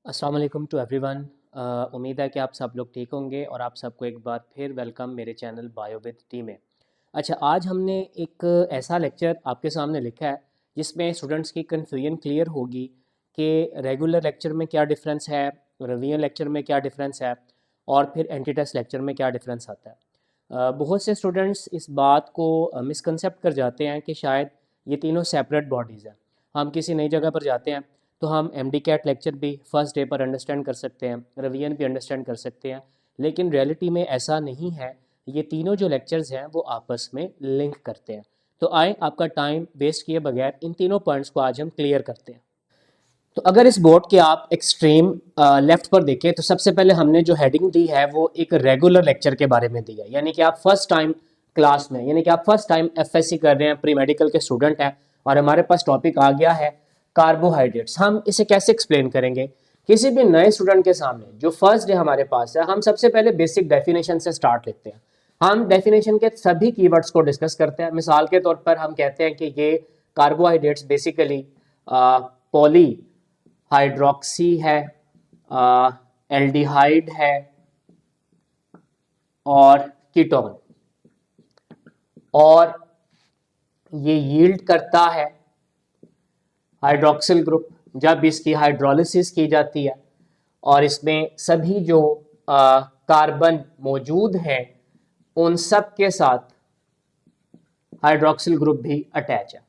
अस्सलाम वालेकुम to everyone. उम्मीद है कि आप सब लोग ठीक होंगे और आप सबको एक बार फिर वेलकम मेरे चैनल बायो विद टी में। अच्छा, आज हमने एक ऐसा लेक्चर आपके सामने लिखा है जिसमें स्टूडेंट्स की कन्फ्यूजन क्लियर होगी कि रेगुलर लेक्चर में क्या डिफरेंस है, रिवीजन लेक्चर में क्या डिफरेंस है और फिर एंटी टेस्ट लेक्चर में क्या डिफरेंस आता है। बहुत से स्टूडेंट्स इस बात को मिसकंसेप्ट कर जाते हैं कि शायद ये तीनों सेपरेट बॉडीज़ हैं। हम किसी नई जगह पर जाते हैं तो हम एमडी कैट लेक्चर भी फर्स्ट डे पर अंडरस्टैंड कर सकते हैं, रिवीजन भी अंडरस्टैंड कर सकते हैं, लेकिन रियलिटी में ऐसा नहीं है। ये तीनों जो लेक्चर्स हैं वो आपस में लिंक करते हैं। तो आए आपका टाइम वेस्ट किए बगैर इन तीनों पॉइंट्स को आज हम क्लियर करते हैं। तो अगर इस बोर्ड के आप एक्सट्रीम लेफ्ट पर देखें तो सबसे पहले हमने जो हेडिंग दी है वो एक रेगुलर लेक्चर के बारे में दी है, यानी कि आप फर्स्ट टाइम क्लास में, यानी कि आप फर्स्ट टाइम एफएससी कर रहे हैं, प्री मेडिकल के स्टूडेंट हैं और हमारे पास टॉपिक आ गया है कार्बोहाइड्रेट्स। हम इसे कैसे एक्सप्लेन करेंगे किसी भी नए स्टूडेंट के सामने जो फर्स्ट डे हमारे पास है? हम सबसे पहले बेसिक डेफिनेशन से स्टार्ट लेते हैं। हम डेफिनेशन के सभी कीवर्ड्स को डिस्कस करते हैं। मिसाल के तौर पर हम कहते हैं कि ये कार्बोहाइड्रेट्स बेसिकली पॉली हाइड्रोक्सी है, एल्डिहाइड है और कीटोन, और ये यील्ड करता है हाइड्रोक्सिल ग्रुप जब इसकी हाइड्रोलिसिस की जाती है, और इसमें सभी जो कार्बन मौजूद हैं उन सब के साथ हाइड्रोक्सिल ग्रुप भी अटैच है।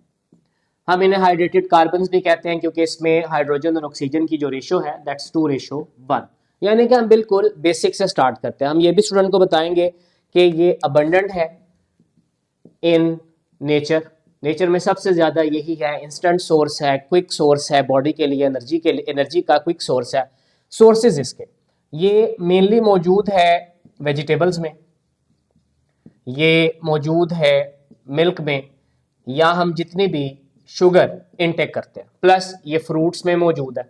हम इन्हें हाइड्रेटेड कार्बन भी कहते हैं क्योंकि इसमें हाइड्रोजन और ऑक्सीजन की जो रेशो है दैट्स 2:1। यानी कि हम बिल्कुल बेसिक से स्टार्ट करते हैं। हम ये भी स्टूडेंट को बताएंगे कि ये अबंडेंट है इन नेचर में सबसे ज़्यादा यही है, इंस्टेंट सोर्स है, क्विक सोर्स है बॉडी के लिए, एनर्जी का क्विक सोर्स है। सोर्सेज इसके ये मेनली मौजूद है वेजिटेबल्स में, ये मौजूद है मिल्क में, या हम जितनी भी शुगर इनटेक करते हैं, प्लस ये फ्रूट्स में मौजूद है।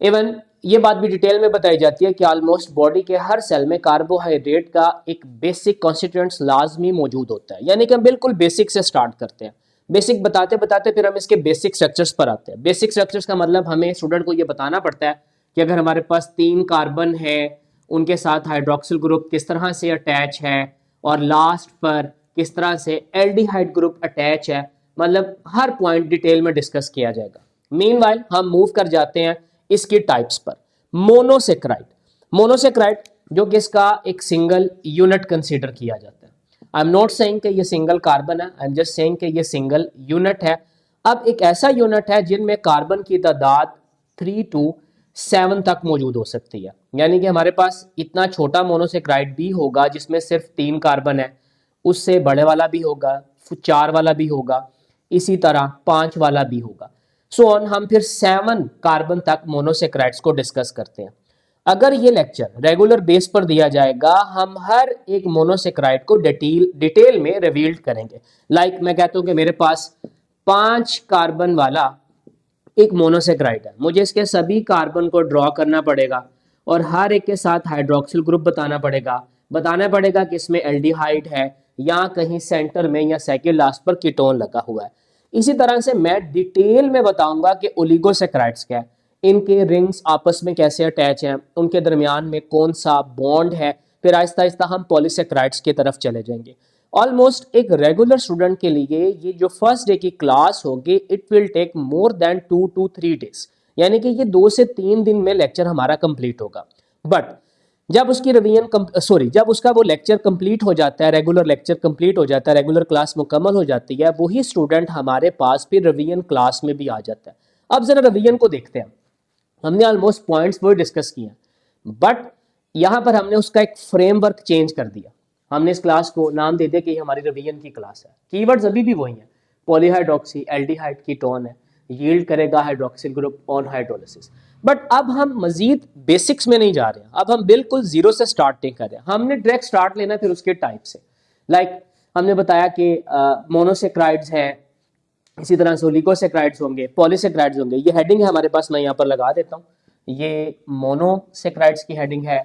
इवन ये बात भी डिटेल में बताई जाती है कि ऑलमोस्ट बॉडी के हर सेल में कार्बोहाइड्रेट का एक बेसिक कॉन्स्टिट्यूएंट्स लाजमी मौजूद होता है। यानी कि हम बिल्कुल बेसिक से स्टार्ट करते हैं। बेसिक बताते बताते फिर हम इसके बेसिक स्ट्रक्चर्स पर आते हैं। बेसिक स्ट्रक्चर्स का मतलब हमें स्टूडेंट को ये बताना पड़ता है कि अगर हमारे पास 3 कार्बन है उनके साथ हाइड्रोक्सिल ग्रुप किस तरह से अटैच है, और लास्ट पर किस तरह से एल्डिहाइड ग्रुप अटैच है, मतलब हर पॉइंट डिटेल में डिस्कस किया जाएगा। मीनवाइल हम मूव कर जाते हैं इसकी टाइप्स पर। मोनोसेक्राइड जो कि इसका एक सिंगल यूनिट कंसीडर किया जाता है। आई एम नॉट सेइंग कि ये सिंगल कार्बन है, आई एम जस्ट सेइंग कि ये सिंगल यूनिट है। अब एक ऐसा यूनिट है जिनमें कार्बन की तादाद 3 to 7 तक मौजूद हो सकती है। यानी कि हमारे पास इतना छोटा मोनोसेक्राइड भी होगा जिसमें सिर्फ 3 कार्बन है, उससे बड़े वाला भी होगा, 4 वाला भी होगा, इसी तरह 5 वाला भी होगा, सो ऑन। हम फिर 7 कार्बन तक मोनोसेक्राइड्स को डिस्कस करते हैं। अगर ये लेक्चर रेगुलर बेस पर दिया जाएगा हम हर एक मोनोसेक्राइड को डिटेल में रिवील्ड करेंगे। लाइक मैं कहता हूं कि मेरे पास 5 कार्बन वाला एक मोनोसेक्राइड है, मुझे इसके सभी कार्बन को ड्रॉ करना पड़ेगा और हर एक के साथ हाइड्रोक्सिल ग्रुप बताना पड़ेगा कि इसमें एल्डिहाइड है या कहीं सेंटर में या सेकंड लास्ट पर कीटोन लगा हुआ है। इसी तरह से मैं डिटेल में बताऊंगा कि ओलिगोसेक्राइड्स क्या है, इनके रिंग्स आपस में कैसे अटैच हैं, उनके दरमियान में कौन सा बॉन्ड है। फिर आहिस्ता आहिस्ता हम पॉलीसेक्राइड्स की तरफ चले जाएंगे। ऑलमोस्ट एक रेगुलर स्टूडेंट के लिए ये जो फर्स्ट डे की क्लास होगी it will take more than 2 to 3 days, यानी कि ये 2 से 3 दिन में लेक्चर हमारा कंप्लीट होगा। बट जब उसकी जब उसका वो लेक्चर कंप्लीट हो जाता है, रेगुलर लेक्चर कंप्लीट हो जाता है, रेगुलर क्लास मुकम्मल हो जाती है, वही स्टूडेंट हमारे पास फिर रिवीजन क्लास में भी आ जाता है। अब जरा रिवीजन को देखते हैं। हमने ऑलमोस्ट पॉइंट्स वो डिस्कस किए हैं, बट यहां पर हमने उसका एक फ्रेमवर्क चेंज कर दिया। हमने इस क्लास को नाम दे दिया कि हमारी रिवीजन की क्लास है। कीवर्ड्स अभी भी वही हैं, पॉलीहाइड्रोक्सी, एल्डिहाइड, कीटोन है, यील्ड करेगा hydroxyl group on hydrolysis. But अब हम मजीद बेसिक्स में नहीं जा रहे हैं, अब हम बिल्कुल जीरो से स्टार्ट नहीं कर रहे हैं। हमने डायरेक्ट स्टार्ट लेना फिर उसके टाइप से। लाइक हमने बताया कि मोनोसेक्राइड्स हैं, इसी तरह से ओलिगोसेक्राइड्स होंगे, पॉलीसेक्राइड्स होंगे। ये हेडिंग है हमारे पास, मैं यहाँ पर लगा देता हूँ। ये मोनोसेक्राइड्स की हेडिंग है,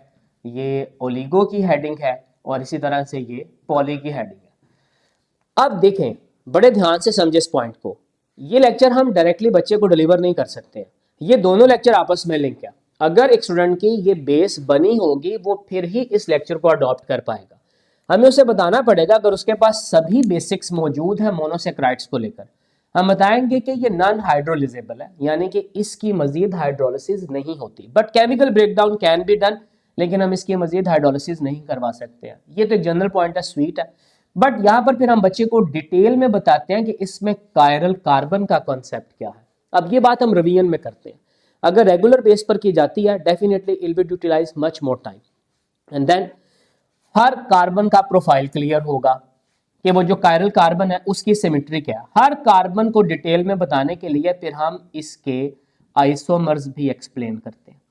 ये ओलिगो की हेडिंग है, और इसी तरह से ये पॉली की हेडिंग है। अब देखें, बड़े ध्यान से समझे इस पॉइंट को। ये लेक्चर हम डायरेक्टली बच्चे को डिलीवर नहीं कर सकते हैं। ये दोनों लेक्चर आपस में लिंक है। अगर एक स्टूडेंट की ये बेस बनी होगी वो फिर ही इस लेक्चर को अडॉप्ट कर पाएगा। हमें उसे बताना पड़ेगा अगर उसके पास सभी बेसिक्स मौजूद है मोनोसेक्राइड्स को लेकर, हम बताएंगे कि ये नॉन हाइड्रोलिजेबल है, यानी कि इसकी मजीद हाइड्रोलिसिस नहीं होती, but chemical breakdown can be done, लेकिन हम इसकी मजीद हाइड्रोलिसिस नहीं करवा सकते हैं। ये तो एक जनरल पॉइंट है, स्वीट है, बट यहाँ पर फिर हम बच्चे को डिटेल में बताते हैं कि इसमें कायरल कार्बन का कॉन्सेप्ट क्या है। अब ये बात हम रिवीजन में करते हैं। अगर रेगुलर बेस पर की जाती है definitely it will utilise much more time, and then हर कार्बन का प्रोफाइल क्लियर होगा कि वो जो कायरल कार्बन है उसकी सिमेट्री क्या है। हर कार्बन को डिटेल में बताने के लिए फिर हम इसके आइसोमर्स भी एक्सप्लेन करते हैं,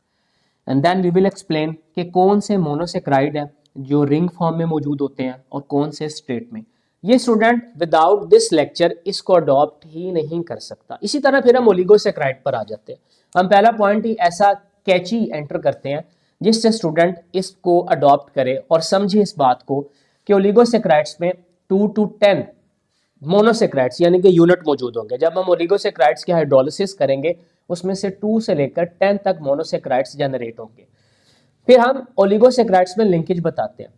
and then we will explain कि कौन से मोनोसेक्राइड है जो रिंग फॉर्म में मौजूद होते हैं और कौन से स्ट्रेट में। ये स्टूडेंट विदाउट दिस लेक्चर इसको अडॉप्ट ही नहीं कर सकता। इसी तरह फिर हम ओलिगोसेक्राइड पर आ जाते हैं। हम पहला पॉइंट ही ऐसा कैची एंटर करते हैं जिससे स्टूडेंट इसको अडॉप्ट करे और समझे इस बात को कि ओलिगोसेक्राइड्स में 2 to 10 मोनोसेक्राइड्स यानी कि यूनिट मौजूद होंगे। जब हम ओलिगोसेक्राइड्स की हाइड्रोलिसिस करेंगे उसमें से 2 से लेकर 10 तक मोनोसेक्राइड्स जनरेट होंगे। फिर हम ओलिगोसेक्राइड्स में लिंकेज बताते हैं।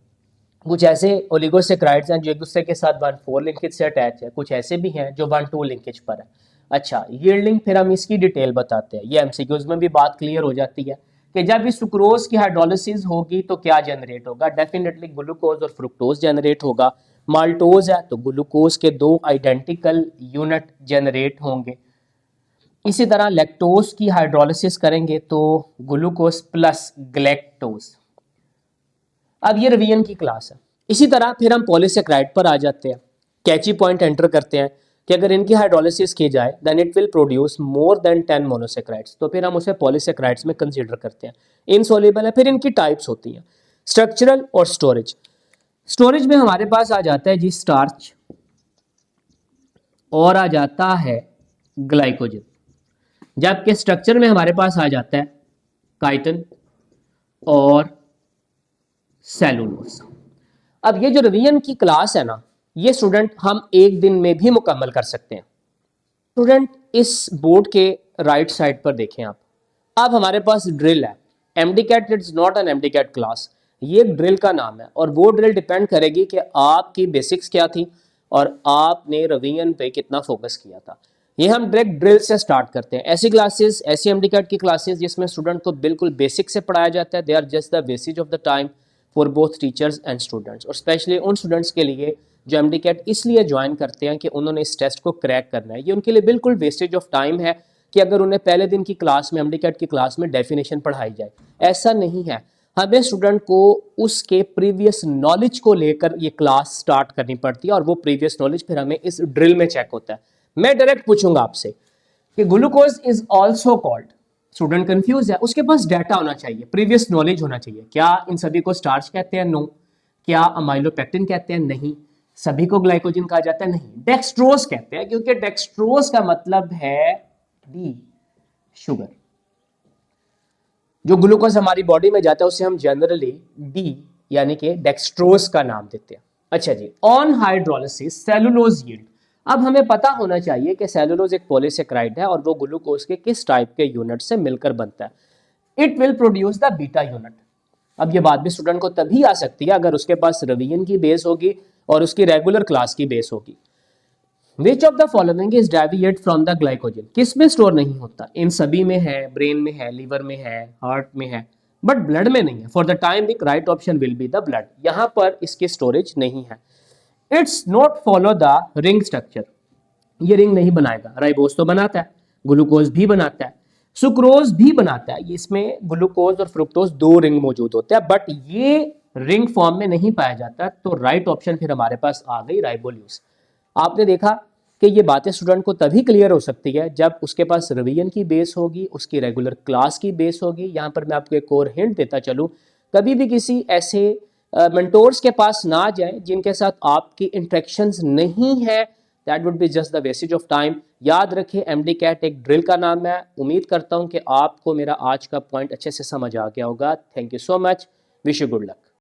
कुछ ऐसे ओलिगोसेक्राइड्स हैं जो एक दूसरे के साथ 1,4 लिंकेज से अटैच है, कुछ ऐसे भी हैं जो 1,2 लिंकेज पर है। अच्छा, यील्डिंग फिर हम इसकी डिटेल बताते हैं। ये एमसीक्यूज में भी बात क्लियर हो जाती है कि जब इस सुक्रोज की हाइड्रोलिसिस होगी तो क्या जनरेट होगा। डेफिनेटली ग्लूकोज और फ्रुक्टोज जनरेट होगा। माल्टोज है तो ग्लूकोज के 2 आइडेंटिकल यूनिट जनरेट होंगे। इसी तरह लैक्टोज की हाइड्रोलिसिस करेंगे तो ग्लूकोज प्लस ग्लैक्टोज। अब ये रिवीजन की क्लास है। इसी तरह फिर हम पॉलीसेक्राइड पर आ जाते हैं। कैची पॉइंट एंटर करते हैं कि अगर इनकी हाइड्रोलिसिस की जाए then it will produce more than 10 monosaccharides, तो फिर हम उसे पॉलीसेक्राइड्स में कंसीडर करते हैं। इनसोल्युबल है। फिर इनकी टाइप्स होती हैं स्ट्रक्चरल और स्टोरेज। स्टोरेज में हमारे पास आ जाता है जी स्टार्च और आ जाता है ग्लाइकोजन, जबकि स्ट्रक्चर में हमारे पास आ जाता है काइटिन और सेलुलोज। अब ये जो रिवीजन की क्लास है ना, ये स्टूडेंट हम एक दिन में भी मुकम्मल कर सकते हैं। स्टूडेंट इस बोर्ड के राइट साइड पर देखें आप। अब हमारे पास ड्रिल है। MDCAT it's not an MDCAT class, ये एक ड्रिल का नाम है और वो ड्रिल डिपेंड करेगी कि आपकी बेसिक्स क्या थी और आपने रिवीजन पे कितना फोकस किया था। ये हम डायरेक्ट ड्रिल से स्टार्ट करते हैं। ऐसी क्लासेस, ऐसी एमडीकैट की क्लासेस जिसमें स्टूडेंट को बिल्कुल बेसिक से पढ़ाया जाता है, they are just the wastage of the time for both teachers and students. और स्पेशली उन स्टूडेंट्स के लिए जो एमडीकैट इसलिए ज्वाइन करते हैं कि उन्होंने इस टेस्ट को क्रैक करना है। ये उनके लिए बिल्कुल वेस्टेज ऑफ टाइम है कि अगर उन्हें पहले दिन की क्लास में एमडीकैट की क्लास में डेफिनेशन पढ़ाई जाए। ऐसा नहीं है। हमें स्टूडेंट को उसके प्रीवियस नॉलेज को लेकर ये क्लास स्टार्ट करनी पड़ती है और वो प्रीवियस नॉलेज फिर हमें इस ड्रिल में चेक होता है। मैं डायरेक्ट पूछूंगा आपसे कि glucose is also called, student confuse है, उसके पास डाटा होना चाहिए, प्रीवियस नॉलेज होना चाहिए। क्या इन सभी को स्टार्च कहते हैं? नो। क्या अमाइलोपेक्टिन कहते हैं? नहीं। सभी को ग्लाइकोजन कहा जाता है? नहीं। डेक्सट्रोज कहते हैं क्योंकि डेक्सट्रोज का मतलब है डी, शुगर। जो ग्लूकोज हमारी बॉडी में जाता है उसे हम जनरली डी यानी कि डेक्सट्रोज का नाम देते हैं। अच्छा जी, ऑन हाइड्रोलिसिस सेलुलोज यील्ड। अब हमें पता होना चाहिए कि सेलुलोज एक पॉलीसेक्राइड है और वो ग्लूकोज के किस टाइप के यूनिट से मिलकर बनता है। It will produce the beta unit. अब ये बात भी स्टूडेंट को तभी आ सकती है अगर उसके पास रिवीजन की बेस होगी और उसकी रेगुलर क्लास की बेस होगी। Which of the following is deviate from the glycogen? किस में स्टोर नहीं होता? इन सभी में है, ब्रेन में है, लीवर में है, हार्ट में है, बट ब्लड में नहीं है। For the time being right option will be the blood. यहां पर इसकी स्टोरेज नहीं है। It's not follow the ring structure. ये रिंग नहीं बनाएगा। राइबोज तो बनाता है, ग्लूकोज भी बनाता है, सुक्रोज भी बनाता है। इसमें ग्लूकोज और फ्रुक्टोज 2 रिंग मौजूद होते हैं, बट ये रिंग फॉर्म में नहीं पाया जाता। तो राइट ऑप्शन फिर हमारे पास आ गई राइबोल्यूस। आपने देखा कि ये बातें स्टूडेंट को तभी क्लियर हो सकती है जब उसके पास रिवीजन की बेस होगी, उसकी रेगुलर क्लास की बेस होगी। यहाँ पर मैं आपको एक और हिंट देता चलूँ, कभी भी किसी ऐसे मेंटोर्स के पास ना जाए जिनके साथ आपकी इंटरेक्शंस नहीं है, that would be just the wastage of time. याद रखें एमडीकैट एक ड्रिल का नाम है। उम्मीद करता हूँ कि आपको मेरा आज का पॉइंट अच्छे से समझ आ गया होगा। Thank you so much. Wish you good luck.